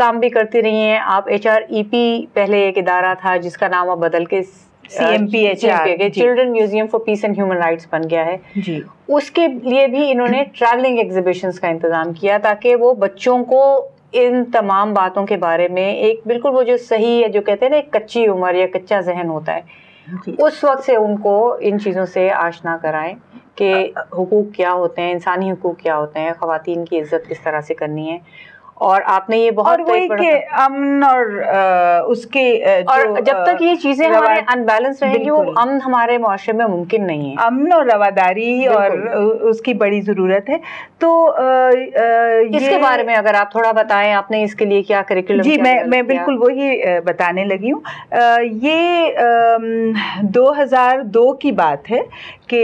काम भी करती रही हैं। आप HREP पहले एक इदारा था जिसका नाम अब बदल के CMPHR children museum for piece and human rights बन गया है जी। उसके लिए भी इन्होंने ट्रैवलिंग एग्जीबिशंस का इंतजाम किया ताकि वो बच्चों को इन तमाम बातों के बारे में एक बिल्कुल वो जो सही है, जो कहते हैं ना एक कच्ची उम्र या कच्चा जहन होता है, उस वक्त से उनको इन चीज़ों से आशना कराएं कि हुकूक क्या होते हैं, इंसानी हुकूक क्या होते हैं, ख़वातीन की इज्जत किस तरह से करनी है। और आपने ये बहुत वही के अमन और उसके और जब तक ये चीजें हमारे अनबैलेंस रहेंगी वो अमन हमारे मुआशरे में मुमकिन नहीं है। अमन और रवादारी और उसकी बड़ी ज़रूरत है। तो इसके बारे में अगर आप थोड़ा बताएं, आपने इसके लिए क्या करिकुलम? जी, मैं बिल्कुल वही बताने लगी हूँ। ये 2002 की बात है कि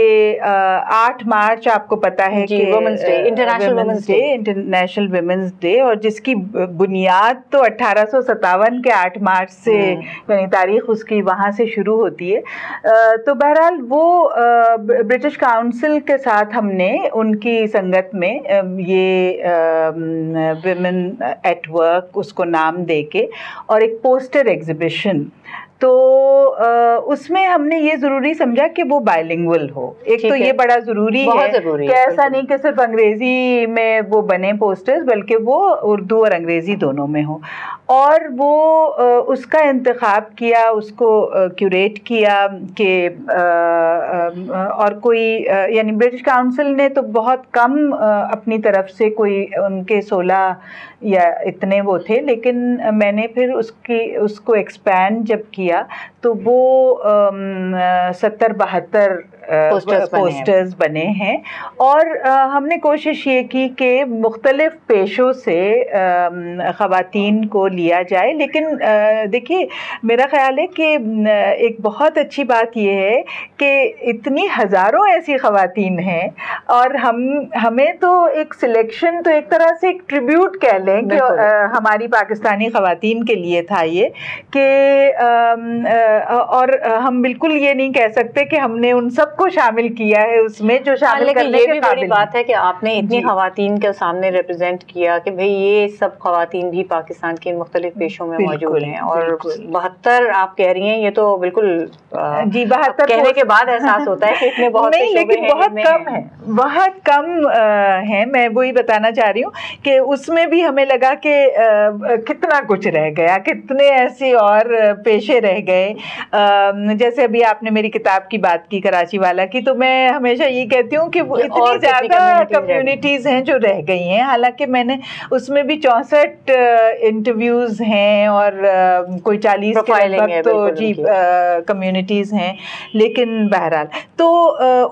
8 मार्च आपको पता है कि women's day, international women's day, और जिसकी बुनियाद तो 1857 के 8 मार्च से यानी तारीख उसकी वहाँ से शुरू होती है। तो बहरहाल वो ब्रिटिश काउंसिल के साथ हमने उनकी संगत में ये विमेन एट वर्क उसको नाम देके और एक पोस्टर एग्जीबिशन, तो उसमें हमने ये ज़रूरी समझा कि वो बाइलिंगुअल हो। एक तो ये बड़ा ज़रूरी है कि ऐसा नहीं कि सिर्फ अंग्रेज़ी में वो बने पोस्टर्स, बल्कि वो उर्दू और अंग्रेज़ी दोनों में हो। और वो उसका इंतखाब किया, उसको क्यूरेट किया कि और कोई यानी ब्रिटिश काउंसिल ने तो बहुत कम अपनी तरफ से, कोई उनके 16 या इतने वो थे, लेकिन मैंने फिर उसको एक्सपैंड जब किया तो वो 70-72 पोस्टर्स बने हैं। और हमने कोशिश ये की कि मुख्तलिफ पेशों से ख़वातीन को लिया जाए। लेकिन देखिए, मेरा ख़्याल है कि एक बहुत अच्छी बात ये है कि इतनी हज़ारों ऐसी ख़वातीन हैं और हमें तो एक सिलेक्शन, तो एक तरह से एक ट्रिब्यूट कह लें कि हमारी पाकिस्तानी ख़वातीन के लिए था ये कि और हम बिल्कुल ये नहीं कह सकते कि हमने उन सबको शामिल किया है उसमें जो शामिल करने के बड़ी बात है कि आपने इतनी ख़वातीन के सामने रिप्रेजेंट किया कि भाई ये सब ख़वातीन भी पाकिस्तान के मुख्तलिफ पेशों में मौजूद हैं। और 72 आप कह रही हैं, ये तो बिल्कुल जी 72 कहने के बाद एहसास होता है कि इतने बहुत नहीं, लेकिन बहुत कम है, बहुत कम है। मैं वही बताना चाह रही हूँ कि उसमें भी हमें लगा कि कितना कुछ रह गया, कितने ऐसे और पेशे रह गए। जैसे अभी आपने मेरी किताब की बात की, कराची वाला की, तो मैं हमेशा ये कहती हूँ कि इतनी ज़्यादा कम्युनिटीज़ हैं जो रह गई हैं। हालांकि मैंने उसमें भी 64 इंटरव्यूज़ हैं और कोई 40 के लगभग तो जी कम्युनिटीज़ हैं। लेकिन बहरहाल तो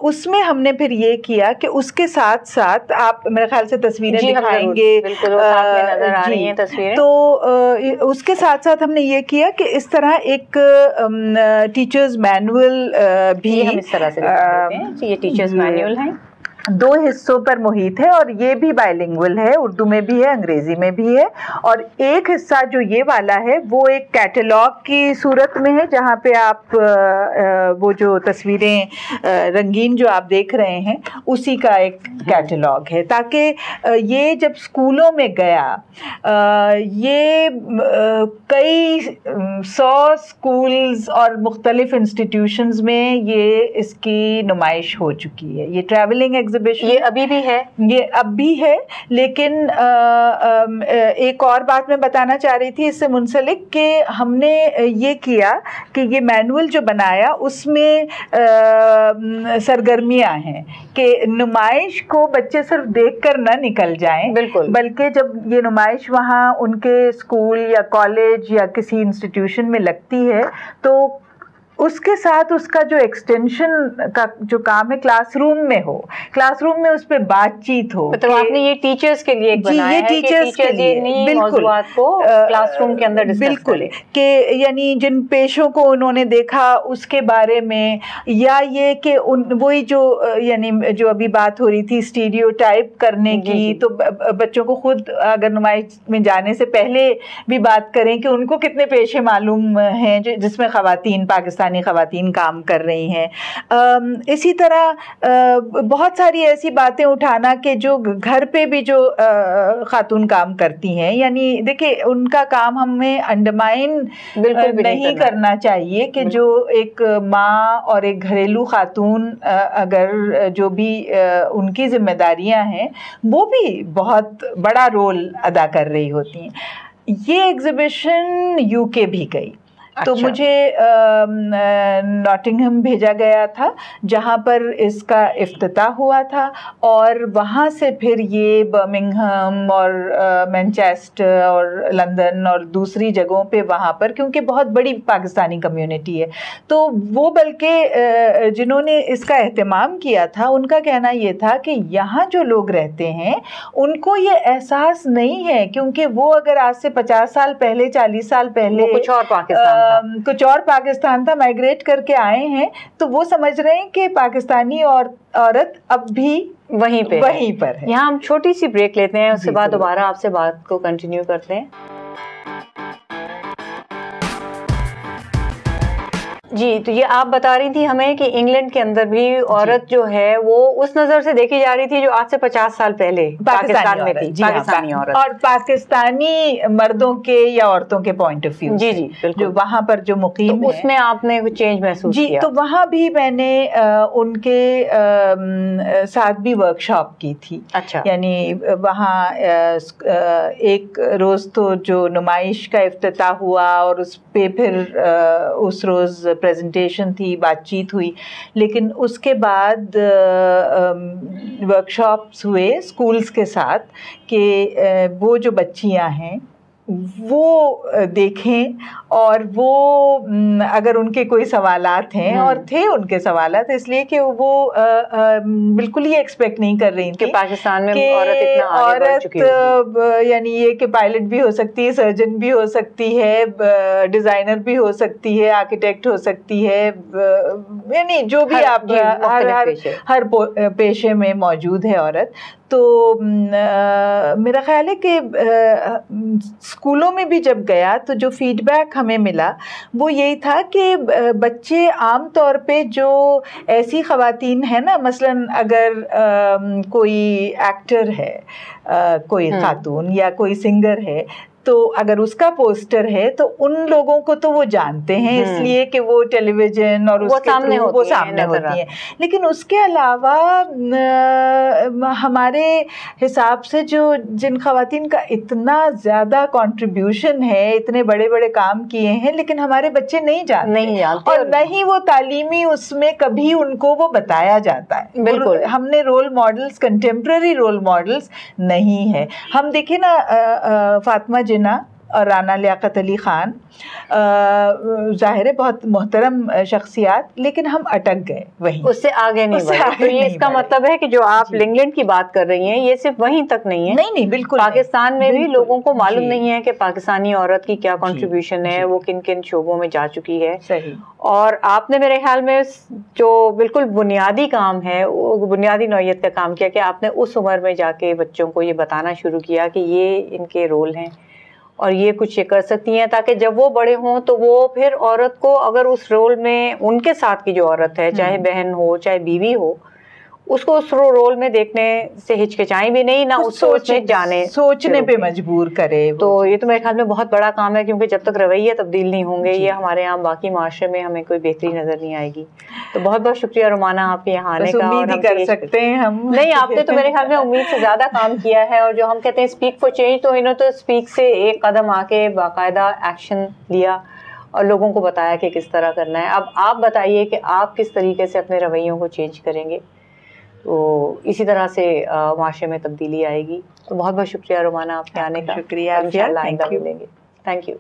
उसमें हमने फिर ये किया कि उसके साथ साथ आप मेरे ख्याल से तस्वीरें दिखाएंगे, नजर आ रही हैं तस्वीरें, तो उसके साथ साथ हमने ये किया कि इस तरह एक टीचर्स मैनुअल भी हम इस तरह से दिखाते हैं। ये टीचर्स मैनुअल है, 2 हिस्सों पर मुहित है और ये भी बाइलिंगुअल है, उर्दू में भी है, अंग्रेज़ी में भी है। और एक हिस्सा जो ये वाला है वो एक कैटलॉग की सूरत में है, जहाँ पे आप वो जो तस्वीरें रंगीन जो आप देख रहे हैं उसी का एक कैटलॉग है, ताकि ये जब स्कूलों में गया, ये कई 100 स्कूल्स और मुख्तलिफ इंस्टीट्यूशंस में ये इसकी नुमाइश हो चुकी है। ये ट्रैवलिंग ये अभी भी है, ये अब भी है। लेकिन एक और बात मैं बताना चाह रही थी इससे मुंसलिक कि हमने ये किया कि ये मैनुअल जो बनाया उसमें सरगर्मियां हैं कि नुमाइश को बच्चे सिर्फ देखकर ना निकल जाएं, बिल्कुल, बल्कि जब ये नुमाइश वहाँ उनके स्कूल या कॉलेज या किसी इंस्टीट्यूशन में लगती है तो उसके साथ उसका जो एक्सटेंशन का जो काम है क्लासरूम में हो, क्लासरूम में उस पर बातचीत हो। मतलब आपने ये टीचर्स के लिए बनाया है कि टीचर्स के लिए मौज़ूआत को क्लासरूम के अंदर डिस्कस करें, कि यानी जिन पेशों को उन्होंने देखा उसके बारे में, या ये कि वही जो यानी जो अभी बात हो रही थी स्टीरियोटाइप करने की, तो बच्चों को खुद अगर नुमाइश में जाने से पहले भी बात करें कि उनको कितने पेशे मालूम हैं जिसमें ख़वातीन पाकिस्तान पाकिस्तानी ख़वातीन काम कर रही हैं। इसी तरह बहुत सारी ऐसी बातें उठाना कि जो घर पे भी जो खातून काम करती हैं, यानी देखिए उनका काम हमें अंडरमाइन नहीं करना चाहिए कि जो एक माँ और एक घरेलू खातून अगर जो भी उनकी जिम्मेदारियां हैं वो भी बहुत बड़ा रोल अदा कर रही होती हैं। ये एग्जीबिशन यूके भी गई। तो मुझे नॉटिंघम भेजा गया था जहाँ पर इसका इफ्तिताह हुआ था, और वहाँ से फिर ये बर्मिंघम और मैनचेस्टर और लंदन और दूसरी जगहों पे वहाँ पर, क्योंकि बहुत बड़ी पाकिस्तानी कम्युनिटी है, तो वो बल्कि जिन्होंने इसका एहतमाम किया था उनका कहना ये था कि यहाँ जो लोग रहते हैं उनको ये एहसास नहीं है, क्योंकि वो अगर आज से 50 साल पहले 40 साल पहले कुछ और पाकिस्तान था माइग्रेट करके आए हैं, तो वो समझ रहे हैं कि पाकिस्तानी औरत अब भी वहीं पर है। यहाँ हम छोटी सी ब्रेक लेते हैं, उसके बाद दोबारा आपसे बात को कंटिन्यू करते हैं। जी, तो ये आप बता रही थी हमें कि इंग्लैंड के अंदर भी औरत जो है वो उस नज़र से देखी जा रही थी जो आज से 50 साल पहले पाकिस्तान में थी, पाकिस्तानी औरत, और पाकिस्तानी मर्दों के या औरतों के पॉइंट ऑफ व्यू। जी जी, जो वहाँ पर जो मुकीम तो उसमें आपने कुछ चेंज महसूस किया? तो वहाँ भी मैंने उनके साथ भी वर्कशॉप की थी। अच्छा। यानी वहाँ एक रोज़ तो जो नुमाइश का इफ्तिताह हुआ और उस पे फिर उस रोज़ प्रेजेंटेशन थी, बातचीत हुई, लेकिन उसके बाद वर्कशॉप्स हुए स्कूल्स के साथ कि वो जो बच्चियां हैं वो देखें, और वो अगर उनके कोई सवालात हैं, और थे उनके सवालात, इसलिए कि वो बिल्कुल ही एक्सपेक्ट नहीं कर रही थी कि पाकिस्तान में औरत इतना आगे बढ़ चुकी है। यानी ये कि पायलट भी हो सकती है, सर्जन भी हो सकती है, डिज़ाइनर भी हो सकती है, आर्किटेक्ट हो सकती है, यानी जो भी आप हर पेशे में मौजूद है औरत। तो मेरा ख्याल है कि स्कूलों में भी जब गया तो जो फीडबैक हमें मिला वो यही था कि बच्चे आम तौर पे जो ऐसी ख़वातीन हैं ना, मसलन अगर कोई एक्टर है, कोई खातून या कोई सिंगर है, तो अगर उसका पोस्टर है तो उन लोगों को तो वो जानते हैं, इसलिए कि वो टेलीविजन और उसके सामने होती है। लेकिन उसके अलावा हमारे हिसाब से जो जिन ख़वातीन का इतना ज़्यादा कंट्रीब्यूशन है, इतने बड़े बड़े काम किए हैं, लेकिन हमारे बच्चे नहीं जानते और नहीं वो तालीमी उसमें कभी उनको वो बताया जाता है। बिल्कुल, हमने role models, contemporary role models नहीं है। हम देखें ना, फातिमा जिन्ना और राना लियाकत अली ख़ान, ज़ाहिर है बहुत मोहतरम शख्सियात, लेकिन हम अटक गए वहीं, उससे आगे नहीं बढ़े। तो ये इसका मतलब है कि जो आप इंग्लैंड की बात कर रही हैं ये सिर्फ वहीं तक नहीं है। नहीं, बिल्कुल पाकिस्तान में भी लोगों को मालूम नहीं है कि पाकिस्तानी औरत की क्या कंट्रीब्यूशन है, वो किन किन शोबों में जा चुकी है। सही। और आपने मेरे ख्याल में जो बिल्कुल बुनियादी काम है, वो बुनियादी नौइयत का काम किया कि आपने उस उम्र में जाके बच्चों को ये बताना शुरू किया कि ये इनके रोल हैं और ये कुछ ये कर सकती हैं, ताकि जब वो बड़े हों तो वो फिर औरत को, अगर उस रोल में उनके साथ की जो औरत है, चाहे बहन हो चाहे बीवी हो, उसको उस रोल में देखने से हिचकिचाएं भी नहीं, ना उस सोचने पे मजबूर करे। तो ये तो मेरे ख्याल में बहुत बड़ा काम है, क्योंकि जब तक रवैये तब्दील नहीं होंगे, ये हमारे यहाँ बाकी माशरे में हमें कोई बेहतरी नजर नहीं आएगी। तो बहुत बहुत शुक्रिया रुमाना आपके यहाँ आने का। उम्मीद ही कर सकते हैं हम। नहीं, आपने तो मेरे ख्याल में उम्मीद से ज्यादा काम किया है, और जो हम कहते हैं स्पीक फॉर चेंज, तो इन्होंने तो स्पीक से एक कदम आके बाकायदा एक्शन लिया और लोगों को बताया कि किस तरह करना है। अब आप बताइए कि आप किस तरीके से अपने रवैयों को चेंज करेंगे, तो इसी तरह से माशरे में तब्दीली आएगी। तो बहुत बहुत शुक्रिया रुमाना आपके आने का। शुक्रिया, इंशाल्लाह आइंदा मिलेंगे। Thank you.